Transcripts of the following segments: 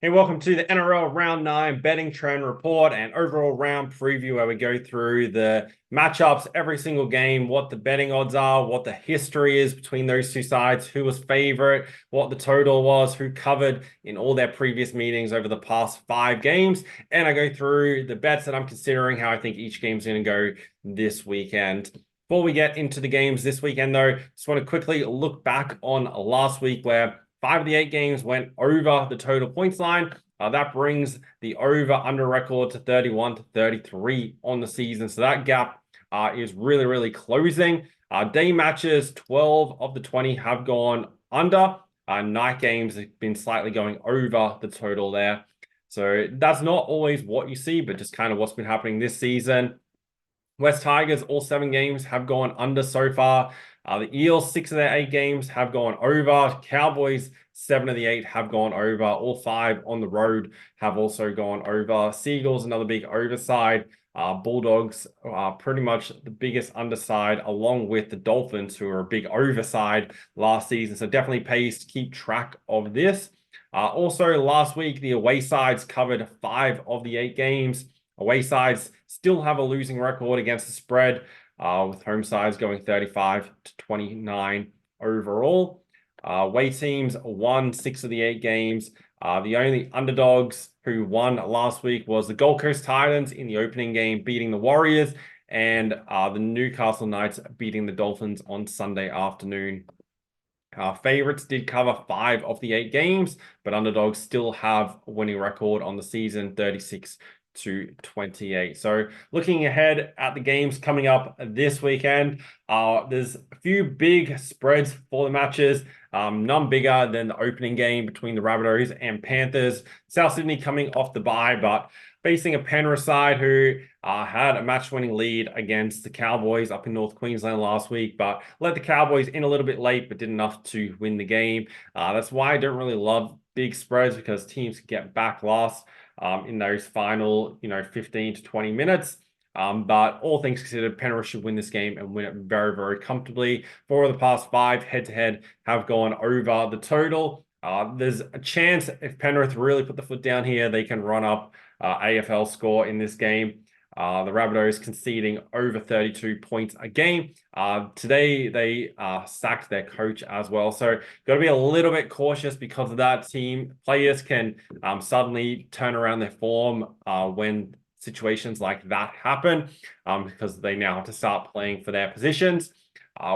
Hey, welcome to the NRL Round 9 betting trend report and overall round preview where we go through the matchups, every single game, what the betting odds are, what the history is between those two sides, who was favorite, what the total was, who covered in all their previous meetings over the past 5 games. And I go through the bets that I'm considering, how I think each game's going to go this weekend. Before we get into the games this weekend, though, just want to quickly look back on last week where 5 of the 8 games went over the total points line. That brings the over-under record to 31 to 33 on the season. So that gap is really, really closing. Day matches, 12 of the 20 have gone under. Night games have been slightly going over the total there. So that's not always what you see, but just kind of what's been happening this season. West Tigers, all 7 games have gone under so far. The Eels, 6 of their 8 games have gone over. Cowboys, 7 of the 8 have gone over. All 5 on the road have also gone over. Seagulls, another big overside. Bulldogs are pretty much the biggest underside, along with the Dolphins, who are a big overside last season. So definitely pays to keep track of this. Also, last week, the away sides covered 5 of the 8 games. Away sides still have a losing record against the spread, with home sides going 35 to 29 overall. Away teams won 6 of the 8 games. The only underdogs who won last week was the Gold Coast Titans in the opening game, beating the Warriors, and the Newcastle Knights beating the Dolphins on Sunday afternoon. Favorites did cover 5 of the 8 games, but underdogs still have a winning record on the season, 36 to 28. So looking ahead at the games coming up this weekend, there's a few big spreads for the matches, none bigger than the opening game between the Rabbitohs and Panthers. South Sydney coming off the bye, but facing a Penrith side who had a match-winning lead against the Cowboys up in North Queensland last week, but let the Cowboys in a little bit late, but did enough to win the game. That's why I don't really love big spreads, because teams can get back last in those final, 15 to 20 minutes. But all things considered, Penrith should win this game and win it very, very comfortably. 4 of the past 5 head-to-head have gone over the total. There's a chance if Penrith really put the foot down here, they can run up AFL score in this game. The Rabbitohs conceding over 32 points a game. Today, they sacked their coach as well. So got to be a little bit cautious because of that. Team players can suddenly turn around their form when situations like that happen, because they now have to start playing for their positions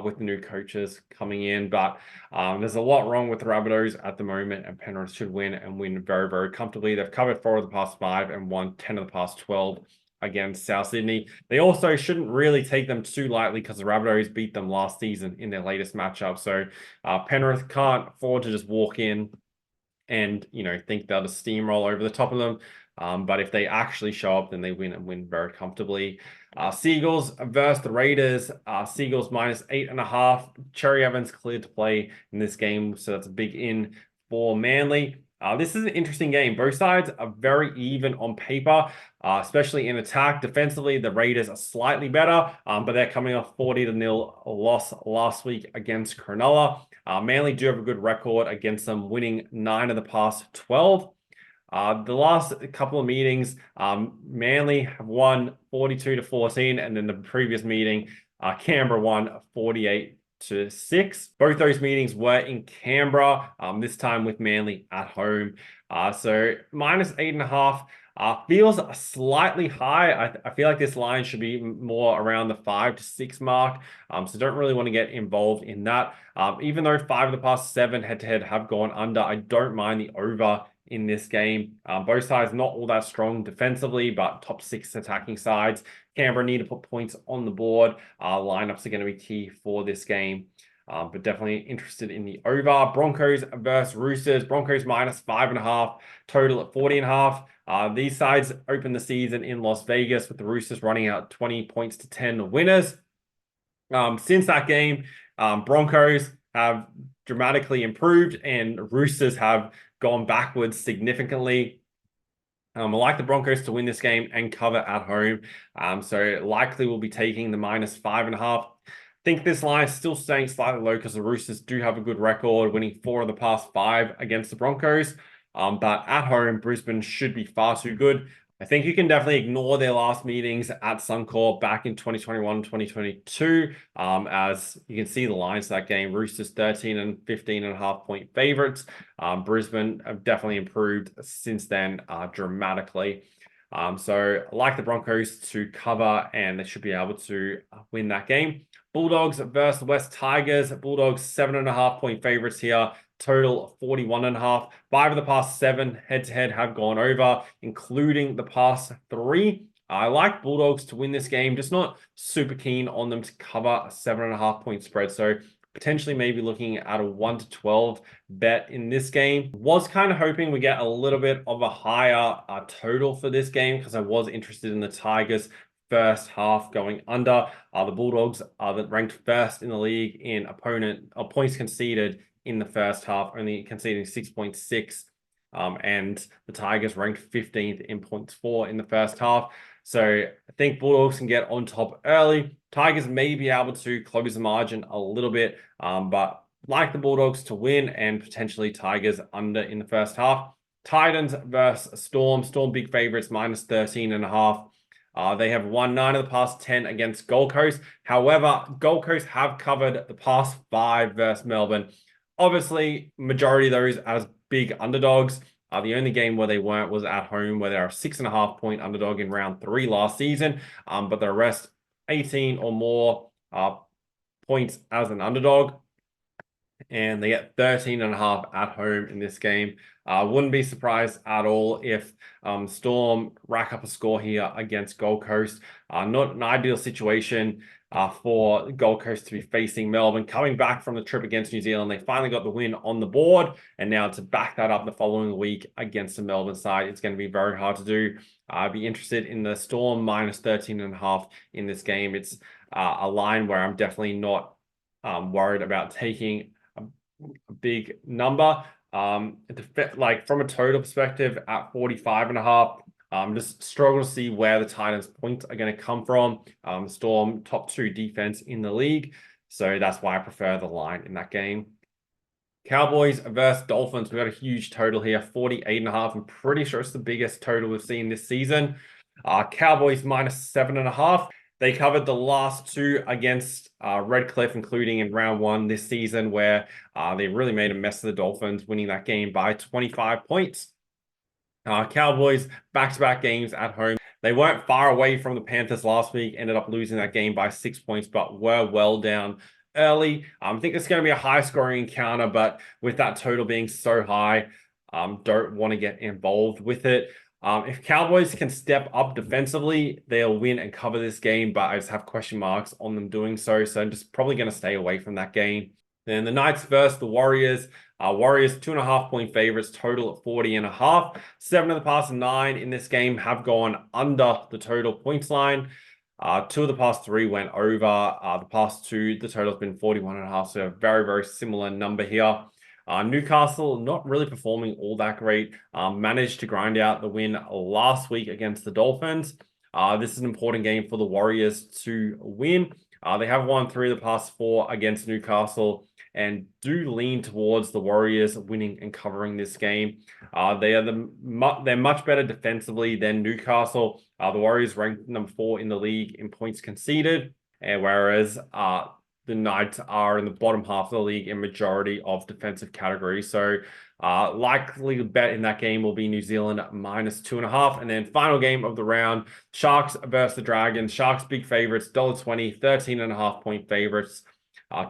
with the new coaches coming in. But there's a lot wrong with the Rabbitohs at the moment, and Penrith should win and win very, very comfortably. They've covered 4 of the past 5 and won 10 of the past 12 against South Sydney. They also shouldn't really take them too lightly, because the Rabbitohs beat them last season in their latest matchup. So Penrith can't afford to just walk in and, think they'll just steamroll over the top of them. But if they actually show up, then they win and win very comfortably. Seagulls versus the Raiders. Seagulls minus 8.5. Cherry Evans cleared to play in this game, so that's a big in for Manly. This is an interesting game. Both sides are very even on paper, especially in attack. Defensively, the Raiders are slightly better, but they're coming off 40-0 loss last week against Cronulla. Manly do have a good record against them, winning 9 of the past 12. The last couple of meetings, Manly have won 42 to 14, and then the previous meeting, Canberra won 48 to 6. Both those meetings were in Canberra, this time with Manly at home. So minus 8.5 feels slightly high. I feel like this line should be more around the 5 to 6 mark. So don't really want to get involved in that. Even though 5 of the past 7 head-to-head have gone under, I don't mind the over in this game. Both sides not all that strong defensively, but top 6 attacking sides. Canberra need to put points on the board. Lineups are going to be key for this game. But definitely interested in the over. Broncos versus Roosters. Broncos minus 5.5, total at 40.5. These sides open the season in Las Vegas, with the Roosters running out 20 points to 10 winners. Since that game, Broncos have dramatically improved and Roosters have gone backwards significantly. I like the Broncos to win this game and cover at home. So likely we'll be taking the minus 5.5. Think this line is still staying slightly low because the Roosters do have a good record, winning 4 of the past 5 against the Broncos. But at home, Brisbane should be far too good. I think you can definitely ignore their last meetings at Suncorp back in 2021, 2022. As you can see the lines of that game, Roosters 13 and 15.5 point favorites. Brisbane have definitely improved since then dramatically. So I like the Broncos to cover, and they should be able to win that game. Bulldogs versus West Tigers. Bulldogs 7.5 point favorites here. Total 41.5. 5 of the past 7 head-to-head have gone over, including the past 3. I like Bulldogs to win this game, just not super keen on them to cover a 7.5 point spread. So potentially maybe looking at a 1 to 12 bet in this game. Was kind of hoping we get a little bit of a higher total for this game because I was interested in the Tigers first half going under. The Bulldogs are ranked first in the league in opponent points conceded in the first half, only conceding 6.6. And the Tigers ranked 15th in points for in the first half. So I think Bulldogs can get on top early. Tigers may be able to close the margin a little bit, but like the Bulldogs to win and potentially Tigers under in the first half. Titans versus Storm. Storm big favorites, minus 13.5. They have won 9 of the past 10 against Gold Coast. However, Gold Coast have covered the past 5 versus Melbourne. Obviously, majority of those as big underdogs. The only game where they weren't was at home, where they're a 6.5 point underdog in round 3 last season. But the rest, 18 or more points as an underdog. And they get 13.5 at home in this game. Wouldn't be surprised at all if Storm rack up a score here against Gold Coast. Not an ideal situation for Gold Coast to be facing Melbourne. Coming back from the trip against New Zealand, they finally got the win on the board. And now to back that up the following week against the Melbourne side, it's going to be very hard to do. I'd be interested in the Storm minus 13.5 in this game. It's a line where I'm definitely not worried about taking a big number. Like from a total perspective at 45.5, just struggle to see where the Titans points are going to come from. Storm top 2 defense in the league. So that's why I prefer the line in that game. Cowboys versus Dolphins. We got a huge total here, 48.5. I'm pretty sure it's the biggest total we've seen this season. Cowboys minus 7.5. They covered the last 2 against Redcliffe, including in round 1 this season, where they really made a mess of the Dolphins, winning that game by 25 points. Cowboys, back-to-back games at home. They weren't far away from the Panthers last week, ended up losing that game by 6 points, but were well down early. I think it's going to be a high-scoring encounter, but with that total being so high, don't want to get involved with it. If Cowboys can step up defensively, they'll win and cover this game, but I just have question marks on them doing so. So I'm just probably going to stay away from that game. Then the Knights versus the Warriors. Warriors 2.5 point favorites, total at 40.5. 7 of the past 9 in this game have gone under the total points line. 2 of the past 3 went over. The past 2, the total has been 41.5. So a very, very similar number here. Newcastle not really performing all that great. Managed to grind out the win last week against the Dolphins. This is an important game for the Warriors to win. They have won 3 of the past 4 against Newcastle and do lean towards the Warriors winning and covering this game. They're much better defensively than Newcastle. The Warriors ranked number 4 in the league in points conceded, and whereas the Knights are in the bottom half of the league in majority of defensive categories. So likely bet in that game will be New Zealand minus 2.5. And then final game of the round, Sharks versus the Dragons. Sharks big favorites, $1.20, 13.5 point favorites.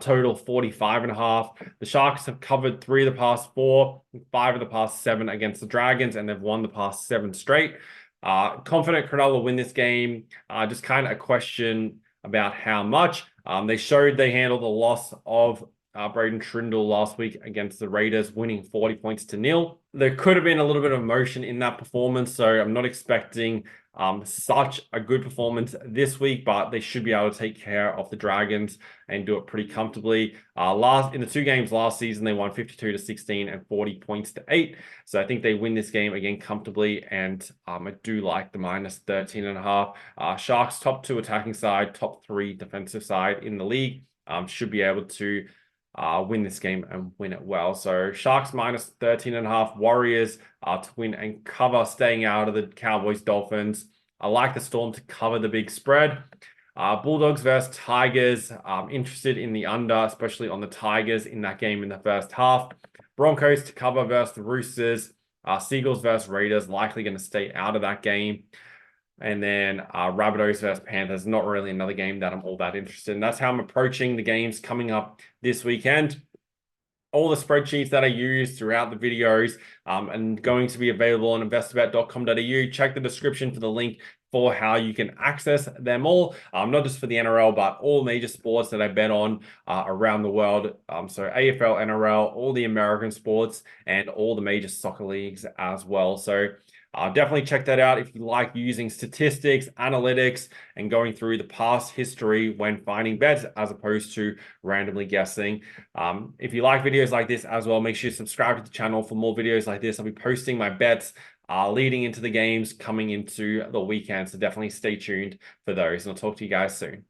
Total 45.5. The Sharks have covered 3 of the past 4, 5 of the past 7 against the Dragons, and they've won the past 7 straight. Confident Cronulla will win this game. Just kind of a question about how much. They showed they handled the loss of Braden Trindle last week against the Raiders, winning 40 points to 0. There could have been a little bit of emotion in that performance, so I'm not expecting such a good performance this week, but they should be able to take care of the Dragons and do it pretty comfortably. In the 2 games last season, they won 52-16 and 40 points to 8. So I think they win this game again comfortably, and I do like the minus 13.5. Sharks top 2 attacking side, top 3 defensive side in the league. Should be able to win this game and win it well. So Sharks minus 13.5, Warriors to win and cover, staying out of the Cowboys Dolphins. I like the Storm to cover the big spread. Bulldogs versus Tigers. Interested in the under, especially on the Tigers in that game in the first half. Broncos to cover versus the Roosters. Seagulls versus Raiders, likely going to stay out of that game. And then Rabbitohs versus Panthers, not really another game that I'm all that interested in. That's how I'm approaching the games coming up this weekend. All the spreadsheets that I use throughout the videos and going to be available on investor.bet.com.au. Check the description for the link for how you can access them all, not just for the NRL, but all major sports that I bet on around the world. So AFL, NRL, all the American sports, and all the major soccer leagues as well. So definitely check that out if you like using statistics, analytics, and going through the past history when finding bets as opposed to randomly guessing. If you like videos like this as well, make sure you subscribe to the channel for more videos like this. I'll be posting my bets leading into the games coming into the weekend. So definitely stay tuned for those. And I'll talk to you guys soon.